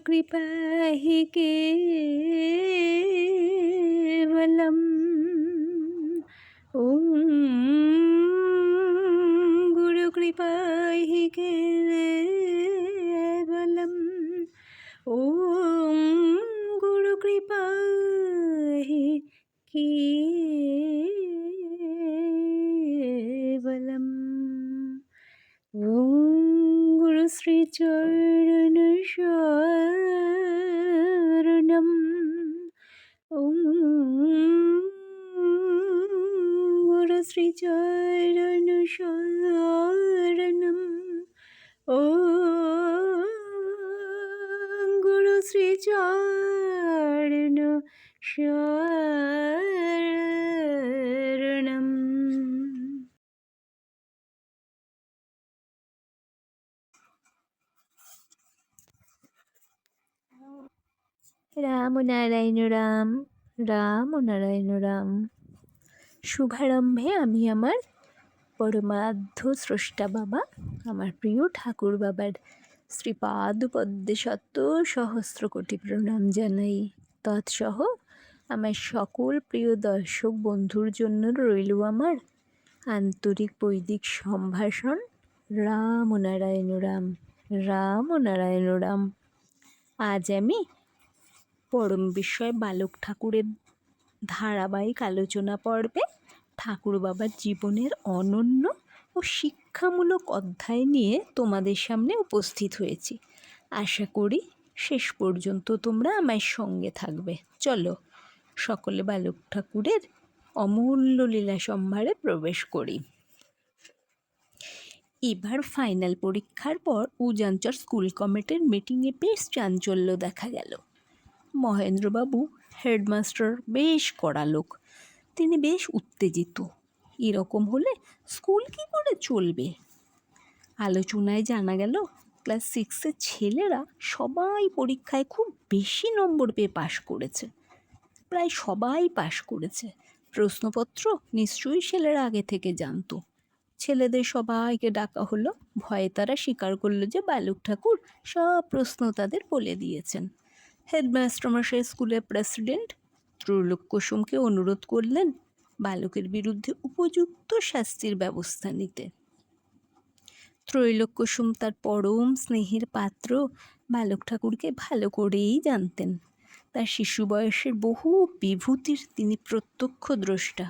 गुरुकृपा हि केवलम्। ॐ गुरुकृपा हि केवलम्। ॐ गुरुकृपा हि केवलम्। ॐ गुरुश्रीचरण शरणम्। ॐ गुरुश्रीचरण शरणम्। ॐ गुरुश्रीचरण शरणम्। রাম নারায়ণ রাম, রাম নারায়ণ রাম। শুভারম্ভে আমি আমার পরমারাধ্য স্রষ্টা বাবা, আমার প্রিয় ঠাকুর বাবার শ্রীপাদপদ্মে শত সহস্র কোটি প্রণাম জানাই। তৎসহ আমার সকল প্রিয় দর্শক বন্ধুর জন্য রইল আমার আন্তরিক বৈদিক সম্ভাষণ। রাম নারায়ণ রাম, রাম নারায়ণ রাম। আজ আমি পরম বিস্ময় বালক ঠাকুরের ধারাবাহিক আলোচনা পর্বে ঠাকুর বাবার জীবনের অনন্য ও শিক্ষামূলক অধ্যায় নিয়ে তোমাদের সামনে উপস্থিত হয়েছি। আশা করি শেষ পর্যন্ত তোমরা আমার সঙ্গে থাকবে। চলো সকলে বালক ঠাকুরের অমূল্য লীলা সম্ভারে প্রবেশ করি। এবার ফাইনাল পরীক্ষার পর উজানচর স্কুল কমিটির মিটিংয়ে বেশ চাঞ্চল্য দেখা গেল। মহেন্দ্রবাবু হেডমাস্টার বেশ কড়া লোক, তিনি বেশ উত্তেজিত। এরকম হলে স্কুল কী করে চলবে? আলোচনায় জানা গেল ক্লাস 6-এর ছেলেরা সবাই পরীক্ষায় খুব বেশি নম্বর পেয়ে পাশ করেছে। প্রায় সবাই পাশ করেছে। প্রশ্নপত্র নিশ্চয়ই ছেলেরা আগে থেকে জানতো। ছেলেদের সবাইকে ডাকা হলো। ভয়ে তারা স্বীকার করলো যে বালক ঠাকুর সব প্রশ্ন তাদের বলে দিয়েছেন। হেডমাস্টারমশাই স্কুলের প্রেসিডেন্ট ত্রৈলোক কুসুমকে অনুরোধ করলেন বালকের বিরুদ্ধে উপযুক্ত শাস্তির ব্যবস্থা নিতে। ত্রৈলোক কুসুম তার পরম স্নেহের পাত্র বালক ঠাকুরকে ভালো করেই জানতেন। তার শিশু বয়সের বহু বিভূতির তিনি প্রত্যক্ষদ্রষ্টা।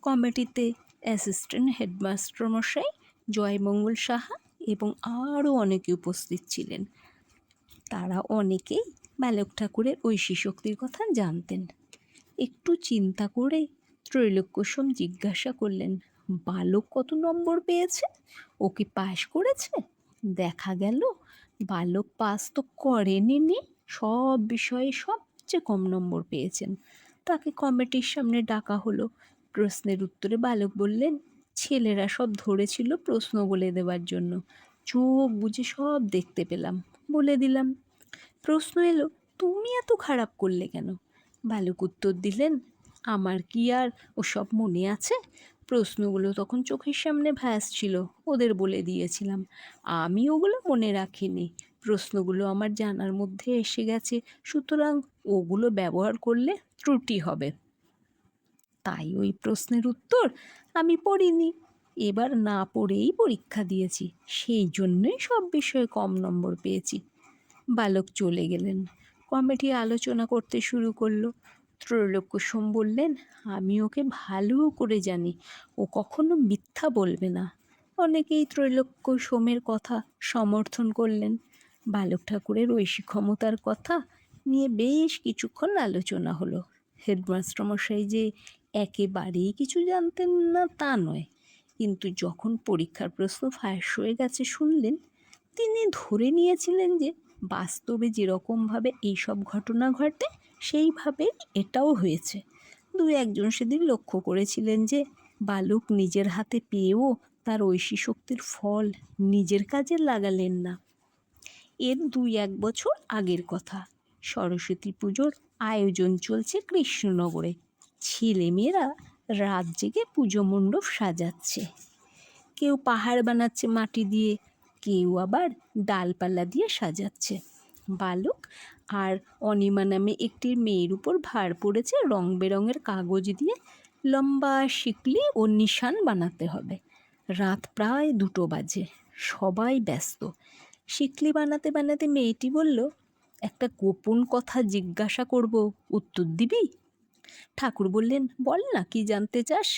কমিটিতে অ্যাসিস্ট্যান্ট হেডমাস্টারমশাই জয়মঙ্গল সাহা এবং আরও অনেকে উপস্থিত ছিলেন। তারা অনেকেই বালক ঠাকুরের ঐশী শক্তির কথা জানতেন। একটু চিন্তা করে ত্রৈলোক কুসুম জিজ্ঞাসা করলেন, বালক কত নম্বর পেয়েছে? ও কি পাশ করেছে? দেখা গেল বালক পাস তো করেনি, সব বিষয়ে সবচেয়ে কম নম্বর পেয়েছেন। তাকে কমিটির সামনে ডাকা হলো। প্রশ্নের উত্তরে বালক বললেন, ছেলেরা সব ধরেছিল প্রশ্ন বলে দেওয়ার জন্য। চোখ বুজে সব দেখতে পেলাম, বলে দিলাম। প্রশ্ন এলো, তুমি এত খারাপ করলে কেন? বালক উত্তর দিলেন, আমার কি আর ওসব মনে আছে? প্রশ্নগুলো তখন চোখের সামনে ভাসছিল, ওদের বলে দিয়েছিলাম। আমি ওগুলো মনে রাখিনি। প্রশ্নগুলো আমার জানার মধ্যে এসে গেছে, সুতরাং ওগুলো ব্যবহার করলে ত্রুটি হবে। তাই ওই প্রশ্নের উত্তর আমি পড়িনি। এবার না পড়েই পরীক্ষা দিয়েছি, সেই জন্যই সব বিষয়ে কম নম্বর পেয়েছি। বালক চলে গেলেন। কমিটি আলোচনা করতে শুরু করলো। ত্রৈলোক কুসুম বললেন, আমি ওকে ভালো করে জানি, ও কখনো মিথ্যা বলবে না। অনেকেই ত্রৈলোক কুসুমের কথা সমর্থন করলেন। বালক ঠাকুরের ঐশী ক্ষমতার কথা নিয়ে বেশ কিছুক্ষণ আলোচনা হলো। হেডমাস্টারমশাই যে একেবারেই কিছু জানতেন না তা নয়, কিন্তু যখন পরীক্ষার প্রশ্ন ফাঁস হয়ে গেছে শুনলেন, তিনি ধরে নিয়েছিলেন যে বাস্তবে যেরকমভাবে এইসব ঘটনা ঘটে সেইভাবে এটাও হয়েছে। দু একজন সেদিন লক্ষ্য করেছিলেন যে বালক নিজের হাতে পেয়েও তার ঐশী শক্তির ফল নিজের কাজে লাগালেন না। এর 2-1 বছর আগের কথা। সরস্বতী পুজোর আয়োজন চলছে কৃষ্ণনগরে। ছেলেমেয়েরা রাত জেগে পুজো মণ্ডপ সাজাচ্ছে। কেউ পাহাড় বানাচ্ছে মাটি দিয়ে, কেউ আবার ডালপালা দিয়ে সাজাচ্ছে। বালক আর অনিমা নামে একটি মেয়ের উপর ভার পড়েছে রং বেরঙের কাগজ দিয়ে লম্বা শিকলি ও নিশান বানাতে হবে। রাত প্রায় 2টো বাজে, সবাই ব্যস্ত। শিকলি বানাতে বানাতে মেয়েটি বলল, একটা গোপন কথা জিজ্ঞাসা করব, উত্তর দিবি? ঠাকুর বললেন, বল না, কি জানতে চাস?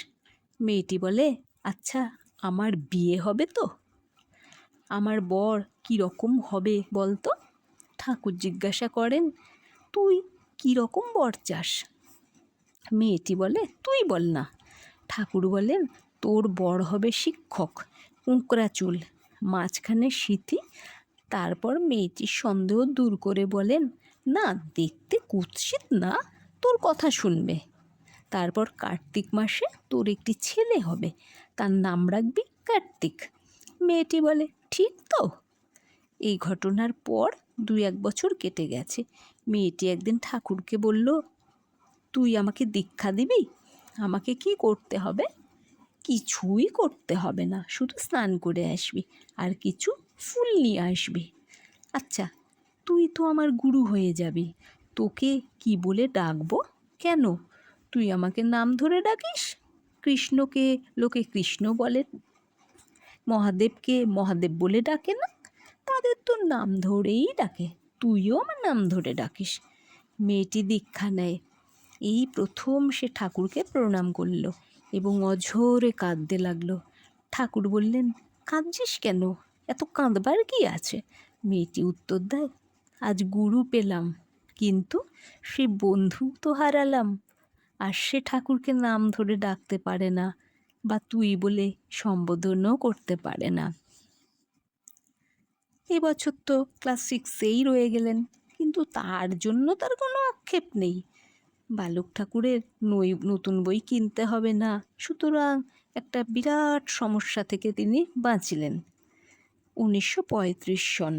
মেয়েটি বলে, আচ্ছা, আমার বিয়ে হবে তো? আমার বর কী রকম হবে বলতো? ঠাকুর জিজ্ঞাসা করেন, তুই কী রকম বর চাস? মেয়েটি বলে, তুই বল না। ঠাকুর বলেন, তোর বর হবে শিক্ষক, উঁকড়া চুল, মাঝখানে সিথি। তারপর মেয়েটির সন্দেহ দূর করে বলেন, না, দেখতে কুৎসিত না, তোর কথা শুনবে। তারপর কার্তিক মাসে তোর একটি ছেলে হবে, তার নাম রাখবি কার্তিক। মেয়েটি বলে, ঠিক তো? এই ঘটনার পর 2-1 বছর কেটে গেছে। মেয়েটি একদিন ঠাকুরকে বলল, তুই আমাকে দীক্ষা দিবি? আমাকে কি করতে হবে? কিছুই করতে হবে না, শুধু স্নান করে আসবি আর কিছু ফুল নিয়ে আসবি। আচ্ছা, তুই তো আমার গুরু হয়ে যাবি, তোকে কি বলে ডাকবো? কেন, তুই আমাকে নাম ধরে ডাকিস। কৃষ্ণকে লোকে কৃষ্ণ বলে, মহাদেবকে মহাদেব বলে ডাকে না? তাদের তো নাম ধরেই ডাকে, তুইও আমার নাম ধরে ডাকিস। মেয়েটি দীক্ষা নেয়। এই প্রথম সে ঠাকুরকে প্রণাম করল এবং অঝোরে কাঁদতে লাগলো। ঠাকুর বললেন, কাঁদছিস কেন? এত কাঁদবার কি আছে? মেয়েটি উত্তর দেয়, আজ গুরু পেলাম, কিন্তু সে বন্ধু তো হারালাম। আর সে ঠাকুরকে নাম ধরে ডাকতে পারে না, বা তুই বলে সম্বোধনও করতে পারে না। এবছর তো ক্লাস 6এই রয়ে গেলেন, কিন্তু তার জন্য তার কোনো আক্ষেপ নেই। বালক ঠাকুরের নতুন বই কিনতে হবে না, সুতরাং একটা বিরাট সমস্যা থেকে তিনি বাঁচলেন। 1935 সন,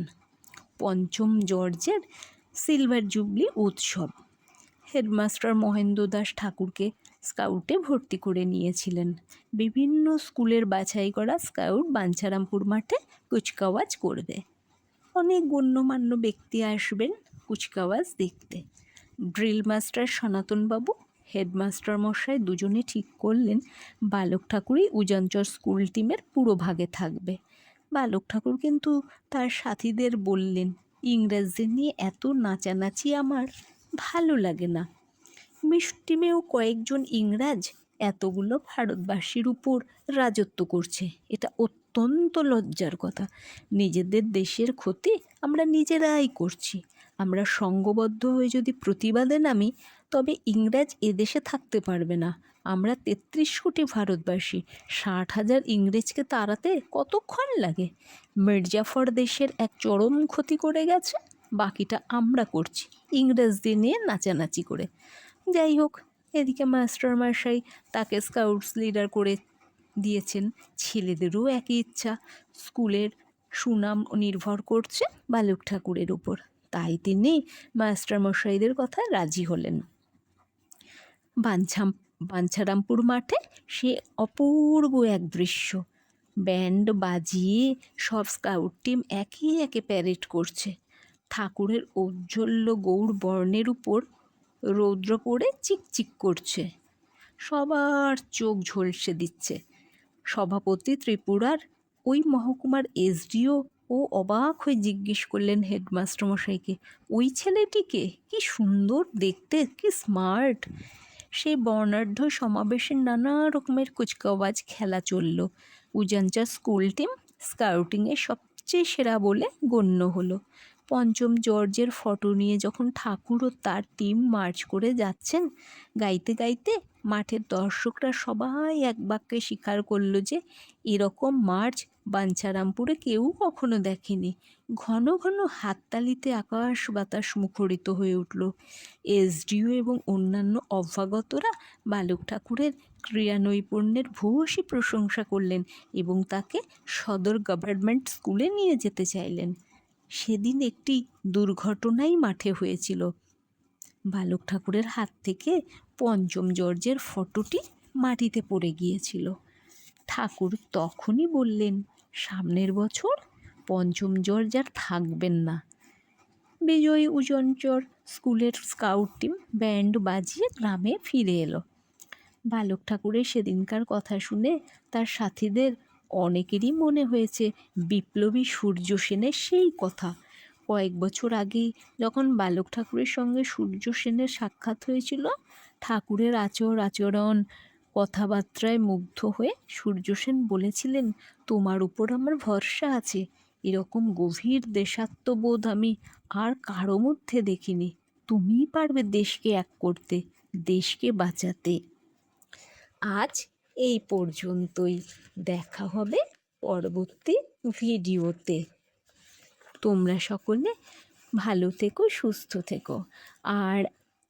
পঞ্চম জর্জের সিলভার জুবলি উৎসব। হেডমাস্টার মহেন্দ্র দাস ঠাকুরকে স্কাউটে ভর্তি করে নিয়েছিলেন। বিভিন্ন স্কুলের বাছাই করা স্কাউট বাঞ্ছারামপুর মাঠে কুচকাওয়াজ করবে। অনেক গণ্যমান্য ব্যক্তি আসবেন কুচকাওয়াজ দেখতে। ড্রিল মাস্টার সনাতনবাবু, হেডমাস্টার মশাই দুজনে ঠিক করলেন বালক ঠাকুরই উজানচর স্কুল টিমের পুরো ভাগে থাকবে। বালক ঠাকুর কিন্তু তার সাথীদের বললেন, ইংরেজদের নিয়ে এত নাচানাচি আমার ভালো লাগে না। মিশ টিমেও কয়েকজন ইংরাজ এতগুলো ভারতবাসীর উপর রাজত্ব করছে, এটা অত্যন্ত লজ্জার কথা। নিজেদের দেশের ক্ষতি আমরা নিজেরাই করছি। আমরা সঙ্গবদ্ধ হয়ে যদি প্রতিবাদে নামি, তবে ইংরেজ এদেশে থাকতে পারবে না। আমরা 33 কোটি ভারতবাসী, 60,000 ইংরেজকে তাড়াতে কতক্ষণ লাগে? মির্জাফর দেশের এক চরম ক্ষতি করে গেছে, বাকিটা আমরা করছি ইংরেজদের নিয়ে নাচানাচি করে। যাই হোক, এদিকে মাস্টারমশাই তাকে স্কাউটস লিডার করে দিয়েছেন। ছেলেদেরও একই ইচ্ছা, স্কুলের সুনাম নির্ভর করছে বালক ঠাকুরের উপর, তাই তিনি মাস্টারমশাইদের কথায় রাজি হলেন। বাঞ্ছারামপুর মাঠে সে অপূর্ব এক দৃশ্য। ব্যান্ড বাজিয়ে সব স্কাউট টিম একে একে প্যারেড করছে। ঠাকুরের ঔজ্জ্বল্য গৌর বর্ণের উপর রৌদ্র পড়ে চিকচিক করছে, সবার চোখ ঝলসে দিচ্ছে। সভাপতি ত্রিপুরার ওই মহকুমার এসডিও ও অবাক হয়ে জিজ্ঞেস করলেন হেডমাস্টারমশাইকে, ওই ছেলেটিকে? কি সুন্দর দেখতে, কি স্মার্ট! সেই বর্ণাঢ্য সমাবেশের নানা রকমের কুচকাওয়াজ খেলা চলল। উজানচার স্কুল টিম স্কাউটিংয়ে সবচেয়ে সেরা বলে গণ্য হলো। পঞ্চম জর্জের ফটো নিয়ে যখন ঠাকুর ও তার টিম মার্চ করে যাচ্ছেন, গাইতে গাইতে মাঠের দর্শকরা সবাই এক বাক্যে স্বীকার করল যে এরকম মার্চ বাঞ্ছারামপুরে কেউ কখনো দেখেনি। ঘন ঘন হাততালিতে আকাশ বাতাস মুখরিত হয়ে উঠল। এসডিও এবং অন্যান্য অভ্যাগতরা বালক ঠাকুরের ক্রীড়া নৈপুণ্যের ভূয়সী প্রশংসা করলেন এবং তাকে সদর গভর্নমেন্ট স্কুলে নিয়ে যেতে চাইলেন। সেদিন একটি দুর্ঘটনাই মাঠে হয়েছিল। বালক ঠাকুরের হাত থেকে পঞ্চম জর্জের ফটোটি মাটিতে পড়ে গিয়েছিল। ঠাকুর তখনই বললেন, সামনের বছর পঞ্চম জর্জ আর থাকবেন না। বিজয়ী উজনচর স্কুলের স্কাউট টিম ব্যান্ড বাজিয়ে গ্রামে ফিরে এলো। বালক ঠাকুরের সেদিনকার কথা শুনে তার সাথীদের অনেকেরই মনে হয়েছে বিপ্লবী সূর্য সেনের সেই কথা। কয়েক বছর আগেই যখন বালক ঠাকুরের সঙ্গে সূর্য সেনের সাক্ষাৎ হয়েছিল, ঠাকুরের আচরণ কথাবার্তায় মুগ্ধ হয়ে সূর্য সেন বলেছিলেন, তোমার উপর আমার ভরসা আছে। এরকম গভীর দেশাত্মবোধ আমি আর কারো মধ্যে দেখিনি। তুমিই পারবে দেশকে এক করতে, দেশকে বাঁচাতে। আজ এই পর্যন্তই। দেখা হবে পরবর্তী ভিডিওতে। তোমরা সকলে ভালো থেকো, সুস্থ থেকো। আর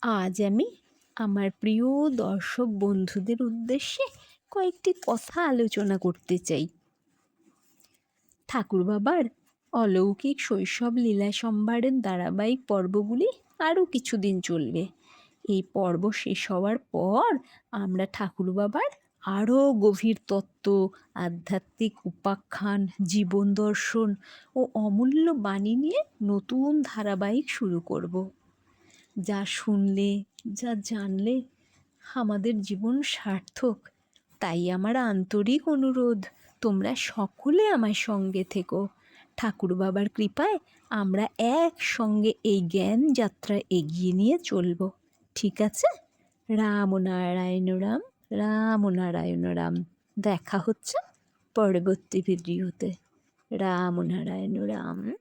আজ আমি আমার প্রিয় দর্শক বন্ধুদের উদ্দেশ্যে কয়েকটি কথা আলোচনা করতে চাই। ঠাকুরবাবার অলৌকিক শৈশব লীলা সম্ভারের ধারাবাহিক পর্বগুলি আরও কিছুদিন চলবে। এই পর্ব শেষ হওয়ার পর আমরা ঠাকুরবাবার আরও গভীর তত্ত্ব, আধ্যাত্মিক উপাখ্যান, জীবন দর্শন ও অমূল্য বাণী নিয়ে নতুন ধারাবাহিক শুরু করব। যা শুনলে, যা জানলে আমাদের জীবন সার্থক। তাই আমার আন্তরিক অনুরোধ, তোমরা সকলে আমার সঙ্গে থেকো। ঠাকুরবাবার কৃপায় আমরা একসঙ্গে এই জ্ঞান যাত্রা এগিয়ে নিয়ে চলব। ঠিক আছে? রাম নারায়ণ রাম, রাম নারায়ণ রাম। দেখা হচ্ছে পরবর্তী ভিডিওতে। রাম নারায়ণ রাম।